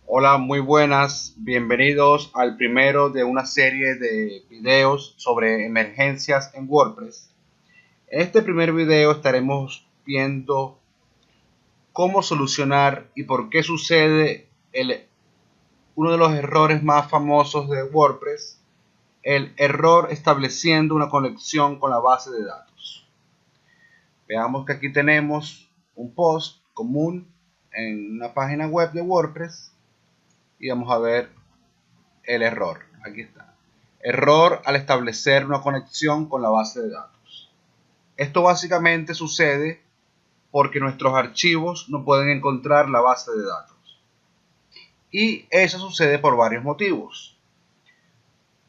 Hola, muy buenas. Bienvenidos al primero de una serie de videos sobre emergencias en WordPress. En este primer video estaremos viendo cómo solucionar y por qué sucede uno de los errores más famosos de WordPress, el error estableciendo una conexión con la base de datos. Veamos que aquí tenemos un post común en una página web de WordPress y vamos a ver el error. Aquí está. Error al establecer una conexión con la base de datos. Esto básicamente sucede porque nuestros archivos no pueden encontrar la base de datos. Y eso sucede por varios motivos.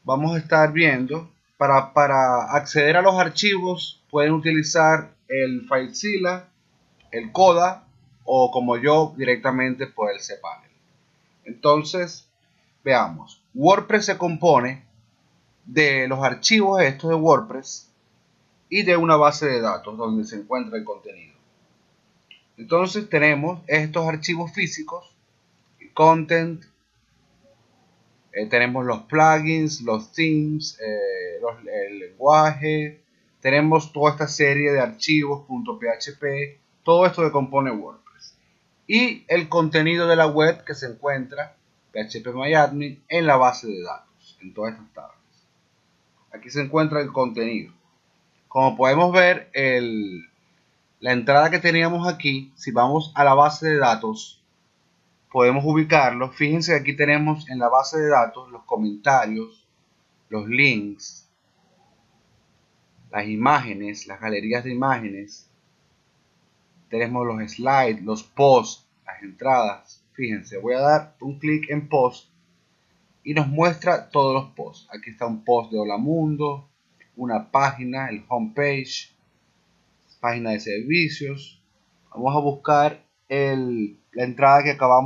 Vamos a estar viendo, para acceder a los archivos pueden utilizar el FileZilla, el Coda o como yo directamente por el cPanel. Entonces, veamos. WordPress se compone de los archivos estos de WordPress y de una base de datos donde se encuentra el contenido. Entonces tenemos estos archivos físicos, content, tenemos los plugins, los themes, el lenguaje, tenemos toda esta serie de archivos .php, todo esto que compone WordPress. Y el contenido de la web que se encuentra, phpMyAdmin, en la base de datos, en todas estas tablas. Aquí se encuentra el contenido. Como podemos ver, la entrada que teníamos aquí, si vamos a la base de datos, podemos ubicarlo. Fíjense que aquí tenemos en la base de datos los comentarios, los links, las imágenes, las galerías de imágenes. Tenemos los slides, los posts, las entradas. Fíjense, voy a dar un clic en post y nos muestra todos los posts. Aquí está un post de Hola Mundo, una página, el homepage, página de servicios. Vamos a buscar la entrada que acaba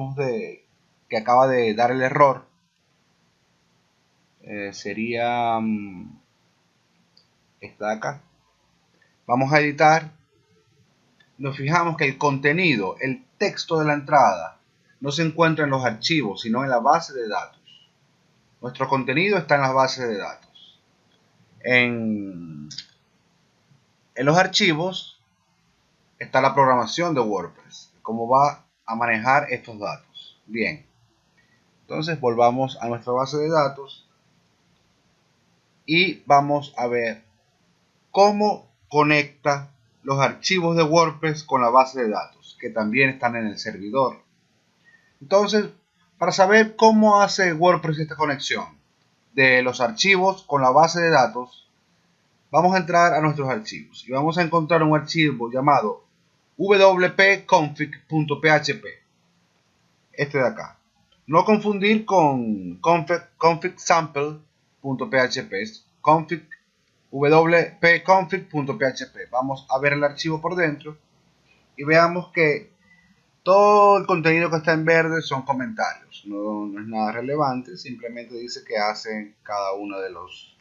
de dar el error. Sería esta de acá. Vamos a editar. Nos fijamos que el contenido, el texto de la entrada, no se encuentra en los archivos, sino en la base de datos. Nuestro contenido está en las bases de datos. En los archivos está la programación de WordPress, cómo va a manejar estos datos. Bien, entonces volvamos a nuestra base de datos y vamos a ver cómo conecta los archivos de WordPress con la base de datos, que también están en el servidor. Entonces, para saber cómo hace WordPress esta conexión de los archivos con la base de datos, vamos a entrar a nuestros archivos y vamos a encontrar un archivo llamado wp-config.php, este de acá. No confundir con config-sample.php, es wp-config.php. Vamos a ver el archivo por dentro y veamos que todo el contenido que está en verde son comentarios. No es nada relevante, simplemente dice que hacen cada uno de los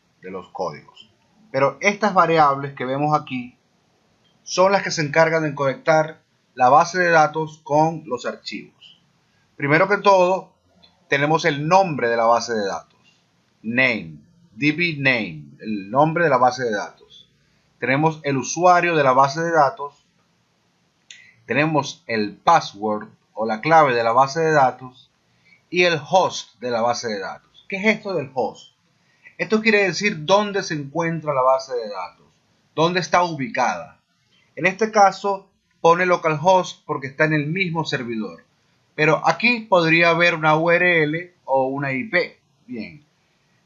códigos. Pero estas variables que vemos aquí son las que se encargan de conectar la base de datos con los archivos. Primero que todo, tenemos el nombre de la base de datos. Name, DB name, el nombre de la base de datos. Tenemos el usuario de la base de datos. Tenemos el password o la clave de la base de datos y el host de la base de datos. ¿Qué es esto del host? Esto quiere decir dónde se encuentra la base de datos, dónde está ubicada. En este caso pone localhost porque está en el mismo servidor, pero aquí podría haber una URL o una IP. Bien,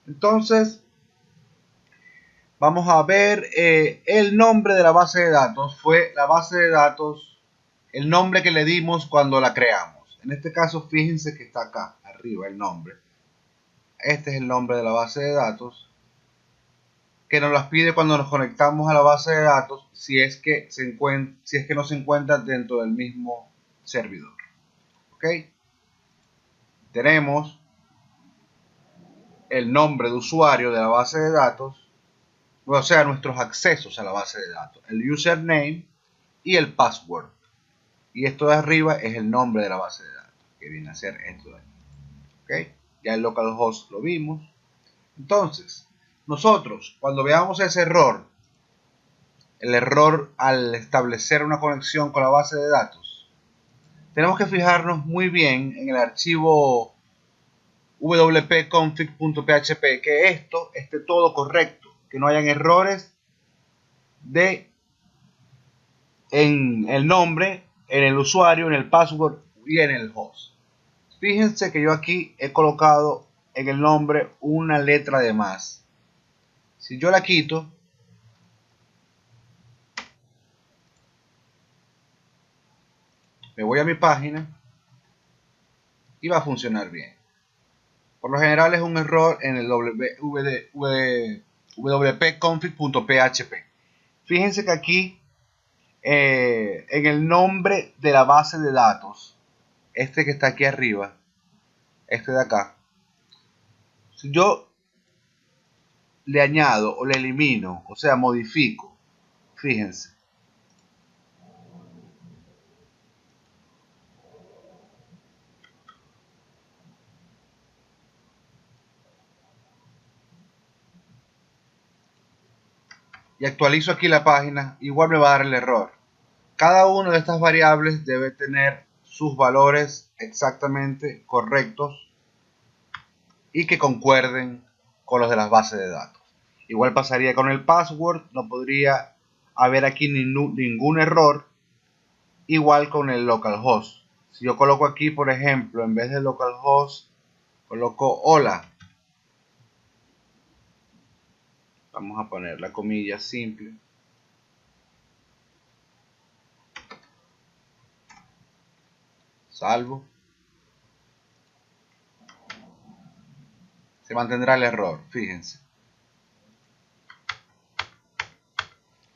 entonces vamos a ver el nombre de la base de datos. Fue la base de datos, el nombre que le dimos cuando la creamos. En este caso, fíjense que está acá arriba el nombre. Este es el nombre de la base de datos, que nos las pide cuando nos conectamos a la base de datos, si es que no se encuentra dentro del mismo servidor. ¿Ok? Tenemos el nombre de usuario de la base de datos, o sea, nuestros accesos a la base de datos, el username y el password. Y esto de arriba es el nombre de la base de datos, que viene a ser esto de aquí. ¿ok? Ya el localhost lo vimos. Entonces, nosotros cuando veamos ese error, el error al establecer una conexión con la base de datos, tenemos que fijarnos muy bien en el archivo wp-config.php, que esto esté todo correcto, que no hayan errores en el nombre, en el usuario, en el password y en el host. Fíjense que yo aquí he colocado en el nombre una letra de más. Si yo la quito, me voy a mi página y va a funcionar bien. Por lo general es un error en el wp-config.php. Fíjense que aquí en el nombre de la base de datos, este que está aquí arriba, este de acá, si yo le añado o le elimino, o sea, modifico, fíjense, y actualizo aquí la página, igual me va a dar el error. Cada una de estas variables debe tener sus valores exactamente correctos y que concuerden con los de las bases de datos. Igual pasaría con el password, no podría haber aquí ningún error, igual con el localhost. Si yo coloco aquí, por ejemplo, en vez de localhost, coloco hola. Vamos a poner la comilla simple. Salvo. Se mantendrá el error, fíjense.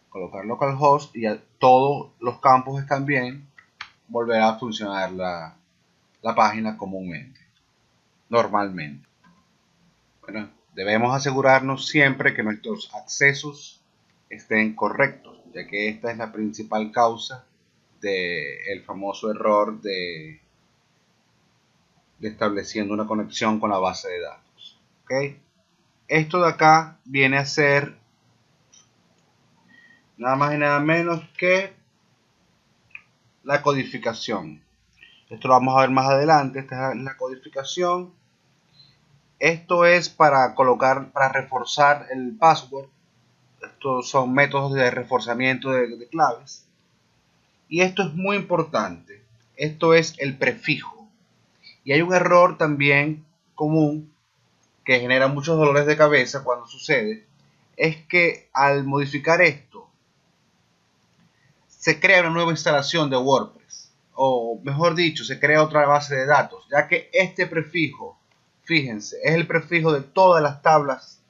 Colocar localhost y ya todos los campos están bien, volverá a funcionar la página comúnmente, normalmente. Bueno, debemos asegurarnos siempre que nuestros accesos estén correctos, ya que esta es la principal causa del famoso error de estableciendo una conexión con la base de datos. ¿Okay? Esto de acá viene a ser nada más y nada menos que la codificación. Esto lo vamos a ver más adelante. Esta es la codificación. Esto es para colocar, para reforzar el password. Estos son métodos de reforzamiento de claves. Y esto es muy importante. Esto es el prefijo. Y hay un error también común que genera muchos dolores de cabeza cuando sucede. Es que al modificar esto, se crea una nueva instalación de WordPress. O mejor dicho, se crea otra base de datos. Ya que este prefijo, fíjense, es el prefijo de todas las tablas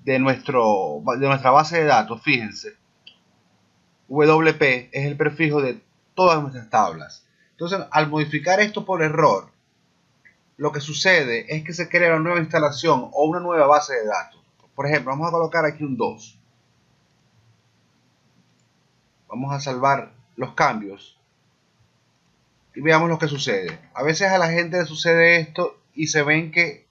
de nuestra base de datos. Fíjense. WP es el prefijo de todas nuestras tablas. Entonces, al modificar esto por error, lo que sucede es que se crea una nueva instalación o una nueva base de datos. Por ejemplo, vamos a colocar aquí un 2. Vamos a salvar los cambios y veamos lo que sucede. A veces a la gente le sucede esto y se ven que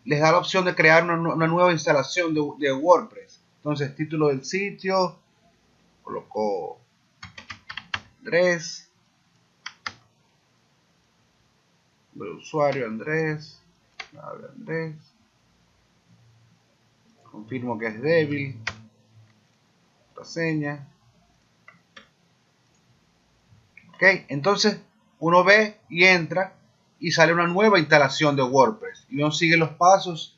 les da la opción de crear una nueva instalación de WordPress. Entonces, título del sitio, coloco Andrés, el usuario Andrés, confirmo que es débil, contraseña. Ok, entonces uno ve y entra y sale una nueva instalación de WordPress y uno sigue los pasos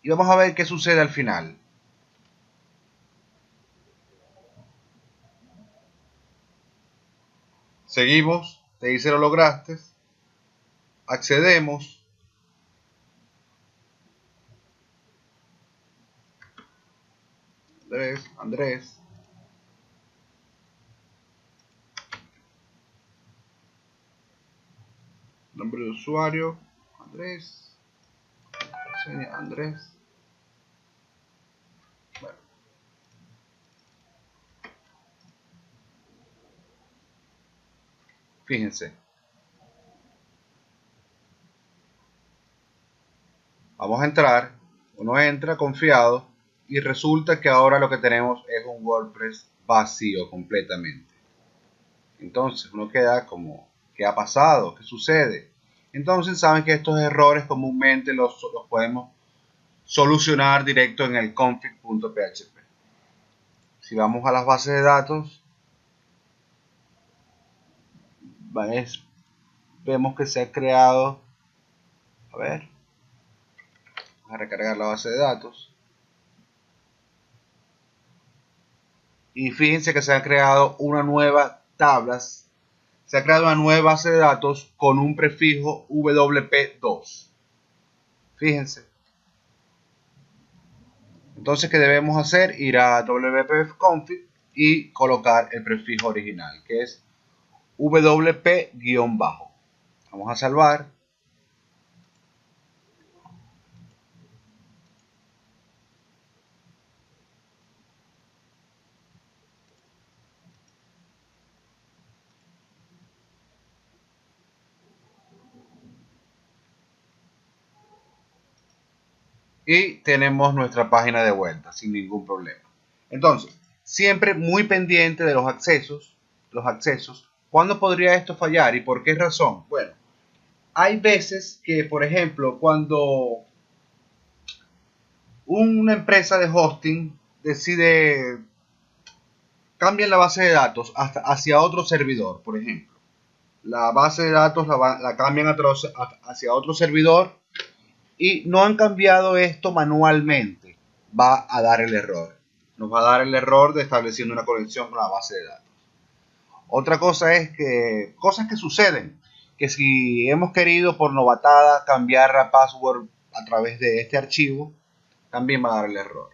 y vamos a ver qué sucede al final. Seguimos, te dice lo lograste, accedemos, Andrés, nombre de usuario, Andrés, contraseña, Andrés. Bueno. Fíjense, Vamos a entrar, uno entra confiado y resulta que ahora lo que tenemos es un WordPress vacío completamente. Entonces uno queda como, ¿qué ha pasado? ¿Qué sucede? Entonces saben que estos errores comúnmente los podemos solucionar directo en el config.php. Si vamos a las bases de datos, vemos que se ha creado, a ver, vamos a recargar la base de datos. Y fíjense que se ha creado una nueva tablas, se ha creado una nueva base de datos con un prefijo WP2. Fíjense. Entonces, ¿qué debemos hacer? Ir a wp-config y colocar el prefijo original, que es WP-. Vamos a salvar. Y tenemos nuestra página de vuelta sin ningún problema. Entonces, siempre muy pendiente de los accesos. ¿Cuándo podría esto fallar y por qué razón? Bueno, hay veces que, por ejemplo, cuando una empresa de hosting decide cambiar la base de datos hacia otro servidor, por ejemplo. La base de datos la cambian hacia otro servidor y no han cambiado esto manualmente, va a dar el error. Nos va a dar el error de estableciendo una conexión con la base de datos. Otra cosa es que cosas que suceden, que si hemos querido por novatada cambiar la password a través de este archivo, también va a dar el error.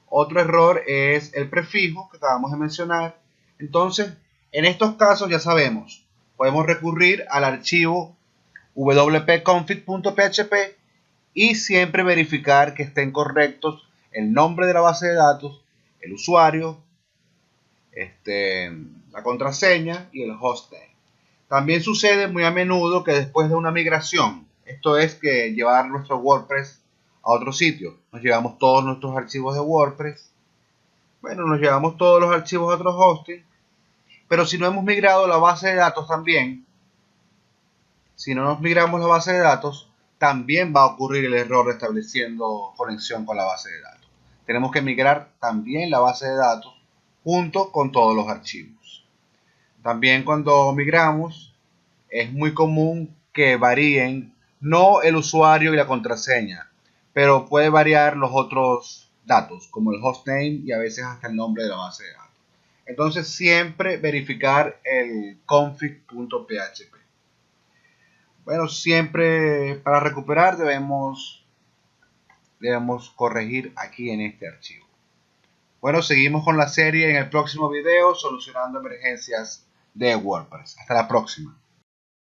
Otro error es el prefijo que acabamos de mencionar. Entonces, en estos casos ya sabemos, podemos recurrir al archivo wp-config.php y siempre verificar que estén correctos el nombre de la base de datos, el usuario, la contraseña y el hostname. También sucede muy a menudo que después de una migración, esto es que llevar nuestro WordPress a otro sitio, nos llevamos todos nuestros archivos de WordPress, nos llevamos todos los archivos a otro hosting, pero si no hemos migrado la base de datos también, si no nos migramos la base de datos, también va a ocurrir el error de estableciendo conexión con la base de datos. Tenemos que migrar también la base de datos junto con todos los archivos. También cuando migramos es muy común que varíen no el usuario y la contraseña, pero puede variar los otros datos como el hostname y a veces hasta el nombre de la base de datos. Entonces siempre verificar el config.php. Bueno, siempre para recuperar debemos corregir aquí en este archivo. Bueno, seguimos con la serie en el próximo video solucionando emergencias de WordPress. Hasta la próxima.